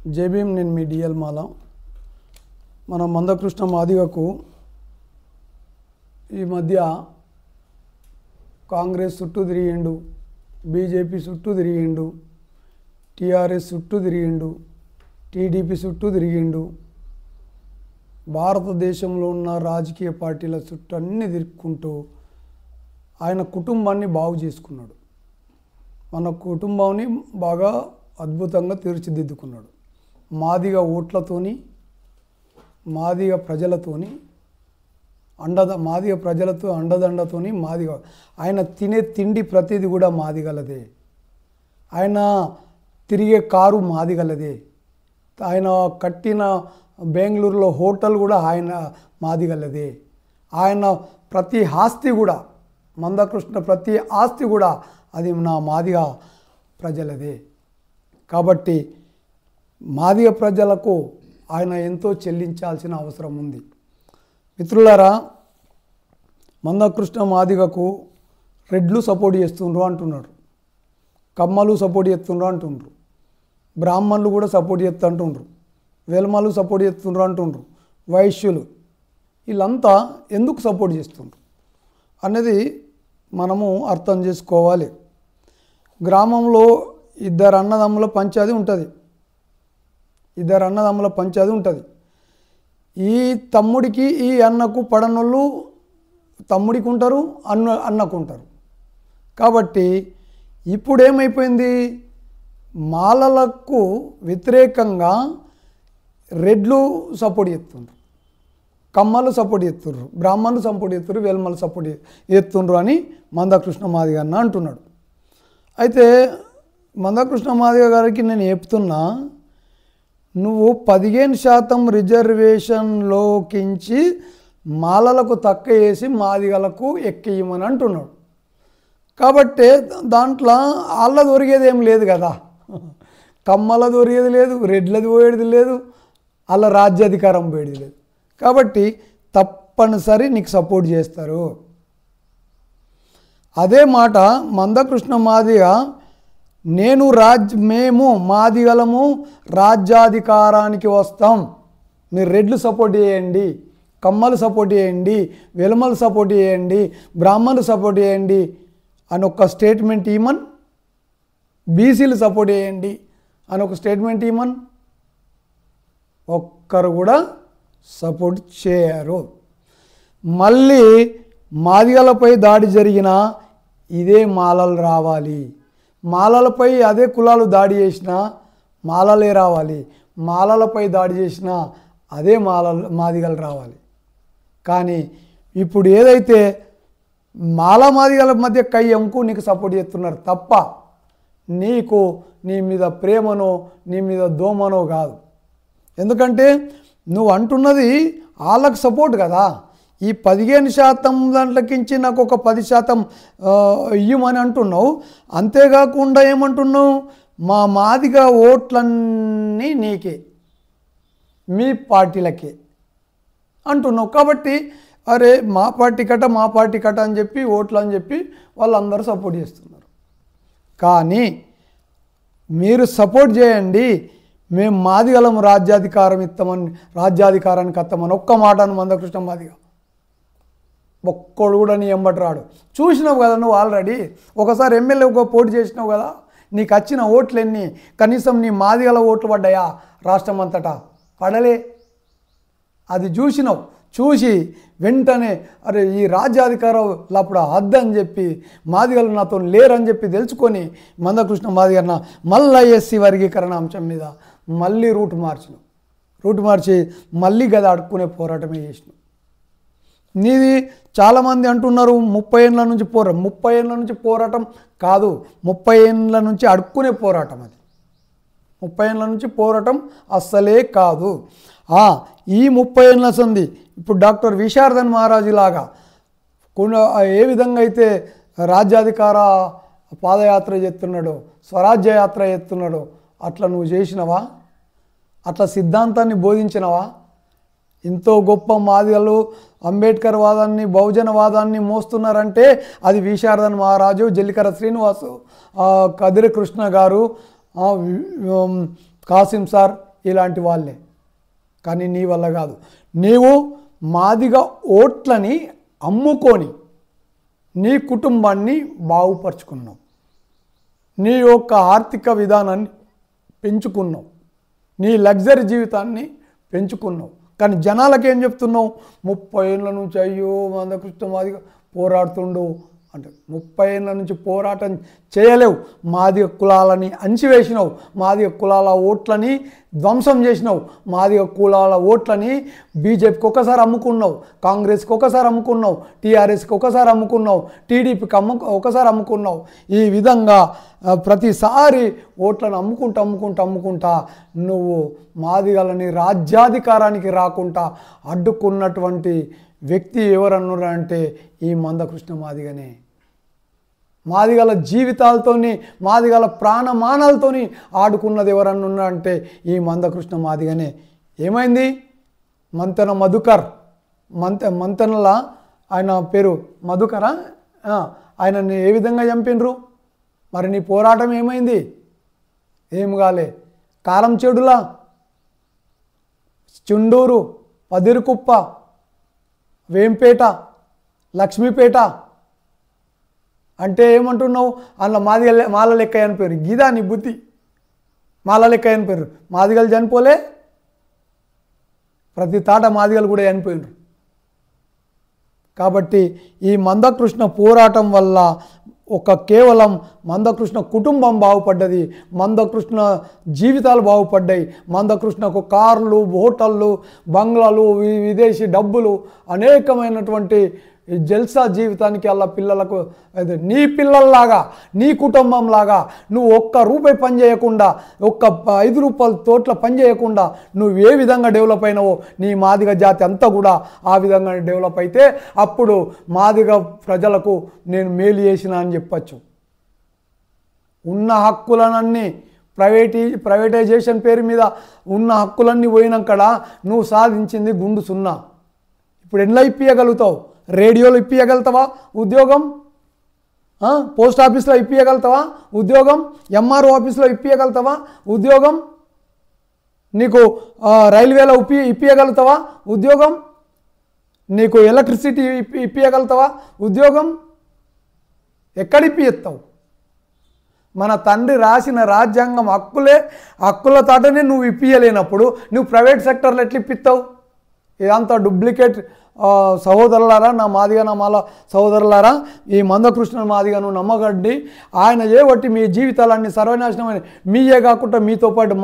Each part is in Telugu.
జై భీమ్. నేను మీ డిఎల్ మాల. మన మందకృష్ణ మాదిగకు ఈ మధ్య కాంగ్రెస్ చుట్టూ తిరిగిండు, బీజేపీ చుట్టూ తిరిగిండు, టీఆర్ఎస్ చుట్టూ తిరిగిండు, టీడీపీ చుట్టూ తిరిగిండు, భారతదేశంలో ఉన్న రాజకీయ పార్టీల చుట్టూ అన్నీ తిరుక్కుంటూ ఆయన కుటుంబాన్ని బాగు చేసుకున్నాడు. మన కుటుంబాన్ని బాగా అద్భుతంగా తీర్చిదిద్దుకున్నాడు. మాదిగ ఓట్లతోని, మాదిగ ప్రజలతోని, మాదిగ ప్రజలతో అండదండతోని మాదిగ ఆయన తినే తిండి ప్రతిదీ కూడా మాదిగలదే. ఆయన తిరిగే కారు మాదిగలదే. ఆయన కట్టిన బెంగళూరులో హోటల్ కూడా ఆయన మాదిగలదే. ఆయన ప్రతి ఆస్తి కూడా, మందకృష్ణ ప్రతి ఆస్తి కూడా అది నా మాదిగ ప్రజలదే. కాబట్టి మాదిగ ప్రజలకు ఆయన ఎంతో చెల్లించాల్సిన అవసరం ఉంది. మిత్రులారా, మందకృష్ణ మాదిగకు రెడ్లు సపోర్ట్ చేస్తుండ్రు అంటున్నారు, కమ్మలు సపోర్ట్ చేస్తుండ్రు అంటుండ్రు, బ్రాహ్మణులు కూడా సపోర్ట్ చేస్తుంటుండ్రు, వెల్మలు సపోర్ట్ చేస్తుండ్రు అంటుండ్రు, వైశ్యులు వీళ్ళంతా ఎందుకు సపోర్ట్ చేస్తుండ్రు అనేది మనము అర్థం చేసుకోవాలి. గ్రామంలో ఇద్దరు అన్నదమ్ముల పంచాయతీ ఉంటుంది. ఈ తమ్ముడికి ఈ అన్నకు పడనోళ్ళు తమ్ముడికి ఉంటారు, అన్నకు ఉంటారు. కాబట్టి ఇప్పుడు ఏమైపోయింది, మాలలకు వ్యతిరేకంగా రెడ్లు సపోర్ట్ చేస్తుండ్రు, కమ్మలు సపోర్ట్ చేస్తుండ్రు, బ్రాహ్మణులు సపోర్ట్ చేస్తుండ్రు, వెల్మలు సపోర్ట్ చేస్తుండ్రు అని మందకృష్ణ మాదిగ అన్న అంటున్నాడు. అయితే మందకృష్ణ మాదిగ గారికి నేను చెప్తున్నా, నువ్వు 15% రిజర్వేషన్లోకించి మాలలకు తక్కువ వేసి మాదిగలకు ఎక్కియమని అంటున్నాడు. కాబట్టి దాంట్లో వాళ్ళది ఒరిగేది ఏం లేదు కదా, కమ్మలది ఒరిగేది లేదు, రెడ్లది పోయేది లేదు, వాళ్ళ రాజ్యాధికారం పోయేది లేదు. కాబట్టి తప్పనిసరి నీకు సపోర్ట్ చేస్తారు. అదే మాట మందకృష్ణ మాదిగ, మేము మాదిగలము రాజ్యాధికారానికి వస్తాం, మీరు రెడ్లు సపోర్ట్ చేయండి, కమ్మలు సపోర్ట్ చేయండి, వెలమలు సపోర్ట్ చేయండి, బ్రాహ్మణులు సపోర్ట్ చేయండి అని ఒక స్టేట్మెంట్ ఇవ్వమని, బీసీలు సపోర్ట్ చేయండి అని ఒక స్టేట్మెంట్ ఇవ్వమని ఒక్కరు కూడా సపోర్ట్ చేయరు. మళ్ళీ మాదిగలపై దాడి జరిగినా ఇదే మాలలు రావాలి, మాలలపై అదే కులాలు దాడి చేసినా మాలలే రావాలి, మాలలపై దాడి చేసినా అదే మాదిగలు రావాలి. కానీ ఇప్పుడు ఏదైతే మాదిగల మధ్య కయ్యంకు నీకు సపోర్ట్ చేస్తున్నారు తప్ప నీకు నీ మీద ప్రేమనో నీ మీద దోమనో కాదు. ఎందుకంటే నువ్వు అంటున్నది వాళ్ళకు సపోర్ట్ కదా. ఈ 15% దాంట్లోకించి నాకు ఒక 10% ఇయ్యమని అంటున్నావు. అంతేకాకుండా ఏమంటున్నావు, మా మాదిగ ఓట్లన్నీ నీకే, మీ పార్టీలకే అంటున్నావు. కాబట్టి అరే మా పార్టీ కట అని చెప్పి ఓట్లు అని చెప్పి వాళ్ళందరూ సపోర్ట్ చేస్తున్నారు. కానీ మీరు సపోర్ట్ చేయండి, మేము మాదిగలం రాజ్యాధికారానికి వస్తామని ఒక్క మాటను మందకృష్ణ మాదిగ ఒక్కడు కూడా నీ ఎంబటి రాడు. చూసినావు కదా నువ్వు, ఆల్రెడీ ఒకసారి ఎమ్మెల్యేగా పోటీ చేసినావు కదా, నీకు వచ్చిన ఓట్లు ఎన్ని, కనీసం నీ మాదిగల ఓట్లు పడ్డాయా రాష్ట్రం అంతటా? పడలే. అది చూసినావు. చూసి వెంటనే అరే ఈ రాజ్యాధికారం అప్పుడు హద్దని చెప్పి మాదిగలు నాతో లేరని చెప్పి తెలుసుకొని మందకృష్ణ మాదిగన్న మళ్ళీ ఎస్సీ వర్గీకరణ అంశం మీద మళ్ళీ రూట్ మార్చి మళ్ళీ గది అడుక్కునే పోరాటమే చేసినావు. నీది చాలామంది అంటున్నారు 30 ఏళ్ళ నుంచి 30 ఏళ్ళ నుంచి పోరాటం కాదు, 30 ఏళ్ళ నుంచి అడుక్కునే పోరాటం. అది 30 ఏళ్ళ నుంచి పోరాటం అస్సలే కాదు. ఈ 30 ఏళ్ళ సంది ఇప్పుడు డాక్టర్ విశారదన్ మహారాజు లాగా ఏ విధంగా అయితే రాజ్యాధికార పాదయాత్ర చేస్తున్నాడో, స్వరాజ్య యాత్ర చేస్తున్నాడో అట్లా నువ్వు చేసినవా? అట్లా సిద్ధాంతాన్ని బోధించినవా? ఎంతో గొప్ప మాదిగలు అంబేద్కర్ వాదాన్ని, బహుజన వాదాన్ని మోస్తున్నారంటే అది విశారదన్ మహారాజు, జల్లికర శ్రీనివాసు, కదిరి కృష్ణ గారు, కాసిం సార్ ఇలాంటి వాళ్ళే. కానీ నీ వల్ల కాదు. నీవు మాదిగ ఓట్లని అమ్ముకొని నీ కుటుంబాన్ని బాగుపరుచుకున్నావు, నీ యొక్క ఆర్థిక విధానాన్ని పెంచుకున్నావు, నీ లగ్జరీ జీవితాన్ని పెంచుకున్నావు. కానీ జనాలకి ఏం చెప్తున్నావు? 30 ఏళ్ళ నుంచి అయ్యో మందకృష్ణ మాదిగ పోరాడుతుండు అంటే 30 ఏళ్ళ నుంచి పోరాటం చేయలేవు. మాదిగ కులాలని అణిచివేసినావు, మాదిగ కులాల ఓట్లని ధ్వంసం చేసినావు, మాదిగ కులాల ఓట్లని బీజేపీకి ఒకసారి అమ్ముకున్నావు, కాంగ్రెస్కి ఒకసారి అమ్ముకున్నావు, టీఆర్ఎస్కి ఒకసారి అమ్ముకున్నావు, టీడీపీకి ఒకసారి అమ్ముకున్నావు. ఈ విధంగా ప్రతిసారి ఓట్లను అమ్ముకుంటా నువ్వు మాదిగలని రాజ్యాధికారానికి రాకుండా అడ్డుకున్నటువంటి వ్యక్తి ఎవరన్నా అంటే ఈ మందకృష్ణ మాదిగనే. మాదిగల జీవితాలతోని, మాదిగల ప్రాణమానాలతోని ఆడుకున్నది ఎవరన్నా అంటే ఈ మందకృష్ణ మాదిగనే. ఏమైంది? మంతెన మధుకర్, మంతెనల ఆయన పేరు మధుకరా, ఆయనని ఏ విధంగా చంపినరు? మరి నీ పోరాటం ఏమైంది? ఏం కాలే. కారం చెడులా, చుండూరు, పదిరికుప్ప, వేంపేట, లక్ష్మీపేట అంటే ఏమంటున్నావు? అందులో మాల లెక్క చనిపోయారు. గీదా నీ బుద్ధి? మాల లెక్క చనిపోయారు. మాదిగలు చనిపోలే, ప్రతి తాట మాదిగలు కూడా చనిపోయారు. కాబట్టి ఈ మందకృష్ణ పోరాటం వల్ల కేవలం మందకృష్ణ కుటుంబం బాగుపడ్డది, మందకృష్ణ జీవితాలు బాగుపడ్డాయి. మందకృష్ణకు కార్లు, హోటళ్ళు, బంగ్లాలు, విదేశీ డబ్బులు, అనేకమైనటువంటి జల్సా జీవితానికి అలా పిల్లలకు నీ పిల్లల్లాగా, నీ కుటుంబంలాగా నువ్వు ఒక్క రూపాయి పని చేయకుండా, ఒక్క 5 రూపాయల తోట్ల పని చేయకుండా నువ్వు ఏ విధంగా డెవలప్ అయినావో నీ మాదిగ జాతి అంతా కూడా ఆ విధంగా డెవలప్ అయితే అప్పుడు మాదిగ ప్రజలకు నేను మేలు చేసిన అని చెప్పచ్చు. ఉన్న హక్కులనన్నీ ప్రైవేటైజేషన్ పేరు మీద ఉన్న హక్కులన్నీ పోయినాకడ నువ్వు సాధించింది గుండు సున్నా. ఇప్పుడు ఎట్లా ఇప్పియగలుగుతావు? రేడియోలో ఇప్పియగలుగుతావా ఉద్యోగం? పోస్ట్ ఆఫీస్లో ఇప్పియగలుగుతావా ఉద్యోగం? ఎంఆర్ఓ ఆఫీస్లో ఇప్పియగలుగుతావా ఉద్యోగం? నీకు రైల్వేలో ఇప్పియగలుగుతావా ఉద్యోగం? నీకు ఎలక్ట్రిసిటీ ఇప్పియగలుగుతావా ఉద్యోగం? ఎక్కడ ఇప్పిస్తావు? మన తండ్రి రాసిన రాజ్యాంగం హక్కుల తాటనే నువ్వు ఇప్పియలేనప్పుడు నువ్వు ప్రైవేట్ సెక్టర్లో ఎట్లా ఇప్పిస్తావు? ఇదంతా డూప్లికేట్. సహోదరులారా, నా మాల సహోదరులారా, ఈ మందకృష్ణ మాదిగను నమ్మగడ్డి ఆయన చేయబట్టి మీ జీవితాలన్నీ సర్వనాశనమైన మీయే కాకుండా మీతో పాటు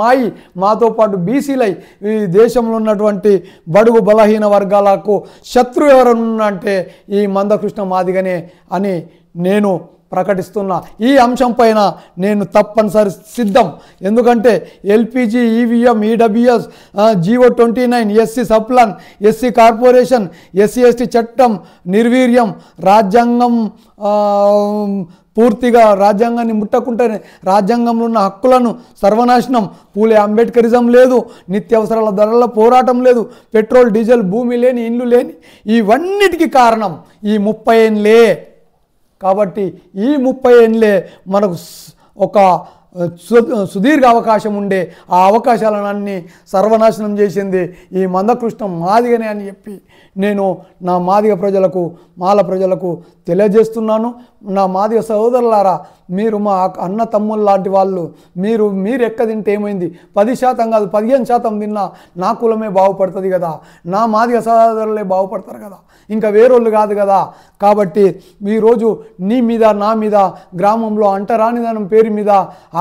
మాతో పాటు బీసీలై ఈ దేశంలో ఉన్నటువంటి బడుగు బలహీన వర్గాలకు శత్రువు ఎవరన్నా అంటే ఈ మందకృష్ణ మాదిగనే అని నేను ప్రకటిస్తున్నా. ఈ అంశం పైన నేను తప్పనిసరి సిద్ధం. ఎందుకంటే LPG, EVM, EWS, GO29, SC sub plan, SC corporation, SC/ST చట్టం నిర్వీర్యం, రాజ్యాంగం పూర్తిగా రాజ్యాంగాన్ని ముట్టకుంటేనే రాజ్యాంగంలో ఉన్న హక్కులను సర్వనాశనం, పూలే అంబేద్కరిజం లేదు, నిత్యావసరాల ధరల పోరాటం లేదు, పెట్రోల్ డీజిల్, భూమి లేని, ఇండ్లు లేని, ఇవన్నిటికీ కారణం ఈ 30 ఏళ్ళే. కాబట్టి ఈ 30 ఏళ్ళే మనకు ఒక సుదీర్ఘ అవకాశం ఉండే ఆ అవకాశాలన్నీ సర్వనాశనం చేసింది ఈ మందకృష్ణ మాదిగనే అని చెప్పి నేను నా మాదిగ ప్రజలకు, మాల ప్రజలకు తెలియజేస్తున్నాను. నా మాదిగ సహోదరులారా, మీరు మా అన్న తమ్ముళ్ళు లాంటి వాళ్ళు, మీరు ఎక్క తింటే ఏమైంది? 10% కాదు 15% తిన్నా నా కులమే బాగుపడుతుంది కదా, నా మాదిగ సహోదరులే బాగుపడతారు కదా, ఇంకా వేరోళ్ళు కాదు కదా. కాబట్టి ఈరోజు నీ మీద, నా మీద, గ్రామంలో అంటరానిదనం పేరు మీద,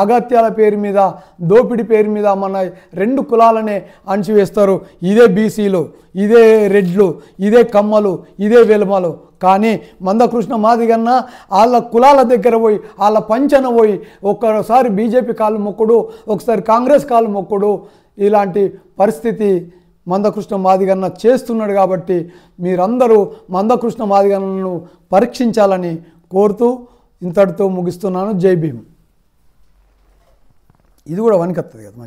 అగత్యాల పేరు మీద, దోపిడి పేరు మీద మన 2 కులాలనే అణచివేస్తారు. ఇదే బీసీలు, ఇదే రెడ్లు, ఇదే కమ్మలు, ఇదే వెలుమలు. కానీ మందకృష్ణ మాదిగన్న వాళ్ళ కులాల దగ్గర పోయి, వాళ్ళ పంచన పోయి ఒక్కసారి బీజేపీ కాళ్ళు మొక్కుడు, ఒకసారి కాంగ్రెస్ కాళ్ళు మొక్కుడు, ఇలాంటి పరిస్థితి మందకృష్ణ మాదిగన్న చేస్తున్నాడు. కాబట్టి మీరందరూ మందకృష్ణ మాదిగన్నను పరీక్షించాలని కోరుతూ ఇంతటితో ముగిస్తున్నాను. జై భీమ్. ఇది కూడా వనికత్తది కదా.